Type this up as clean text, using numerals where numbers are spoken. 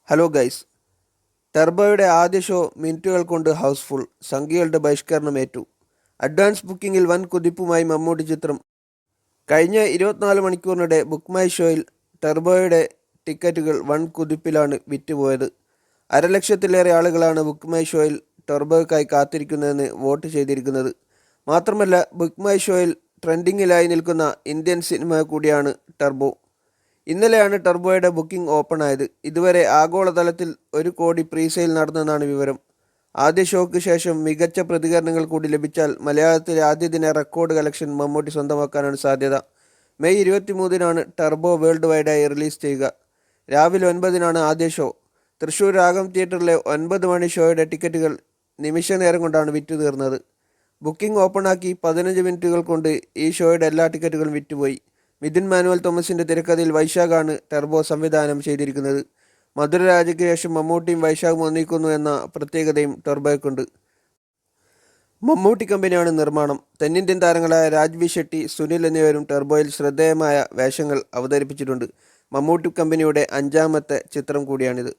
Hello guys, ടർബോയുടെ ആദ്യ show മിനിറ്റുകൾ കൊണ്ട് ഹൗസ്ഫുൾ, സംഘികളുടെ ബഹിഷ്കരണമേറ്റു. അഡ്വാൻസ് ബുക്കിംഗിൽ വൻ കുതിപ്പുമായി മമ്മൂട്ടി ചിത്രം. കഴിഞ്ഞ 24 മണിക്കൂറിനിടെ ബുക്ക് മൈ ഷോയിൽ ടർബോയുടെ ടിക്കറ്റുകൾ വൻ കുതിപ്പിലാണ് വിറ്റുപോയത്. 1,00,000-ലേറെ ആളുകളാണ് ബുക്ക് മൈ ഷോയിൽ ടർബോയ്ക്കായി കാത്തിരിക്കുന്നതെന്ന് വോട്ട് ചെയ്തിരിക്കുന്നത്. മാത്രമല്ല, ബുക്ക് മൈ ഷോയിൽ ട്രെൻഡിങ്ങിലായി നിൽക്കുന്ന ഇന്ത്യൻ സിനിമ കൂടിയാണ് ടർബോ. ഇന്നലെയാണ് ടർബോയുടെ ബുക്കിംഗ് ഓപ്പൺ ആയത്. ഇതുവരെ ആഗോളതലത്തിൽ 1 കോടി പ്രീസെയിൽ നടന്നെന്നാണ് വിവരം. ആദ്യ ഷോയ്ക്ക് ശേഷം മികച്ച പ്രതികരണങ്ങൾ കൂടി ലഭിച്ചാൽ മലയാളത്തിലെ ആദ്യ ദിന റെക്കോർഡ് കളക്ഷൻ മമ്മൂട്ടി സ്വന്തമാക്കാനാണ് സാധ്യത. മെയ് 23-നാണ് ടർബോ വേൾഡ് വൈഡായി റിലീസ് ചെയ്യുക. രാവിലെ 9-നാണ് ആദ്യ ഷോ. തൃശ്ശൂർ രാഗം തിയേറ്ററിലെ 9 മണി ഷോയുടെ ടിക്കറ്റുകൾ നിമിഷ നേരം കൊണ്ടാണ് വിറ്റു തീർന്നത്. ബുക്കിംഗ് ഓപ്പണാക്കി 15 മിനിറ്റുകൾ കൊണ്ട് ഈ ഷോയുടെ എല്ലാ ടിക്കറ്റുകളും വിറ്റുപോയി. മിഥുൻ മാനുവൽ തോമസിൻ്റെ തിരക്കഥയിൽ വൈശാഖാണ് ടർബോ സംവിധാനം ചെയ്തിരിക്കുന്നത്. മധുരരാജയ്ക്ക് ശേഷം മമ്മൂട്ടിയും വൈശാഖും ഒന്നിക്കുന്നു എന്ന പ്രത്യേകതയും ടർബോയ്ക്കുണ്ട്. മമ്മൂട്ടി കമ്പനിയാണ് നിർമ്മാണം. തെന്നിന്ത്യൻ താരങ്ങളായ രാജ്വി ഷെട്ടി, സുനിൽ എന്നിവരും ടർബോയിൽ ശ്രദ്ധേയമായ വേഷങ്ങൾ അവതരിപ്പിച്ചിട്ടുണ്ട്. മമ്മൂട്ടി കമ്പനിയുടെ 5ാമത്തെ ചിത്രം കൂടിയാണിത്.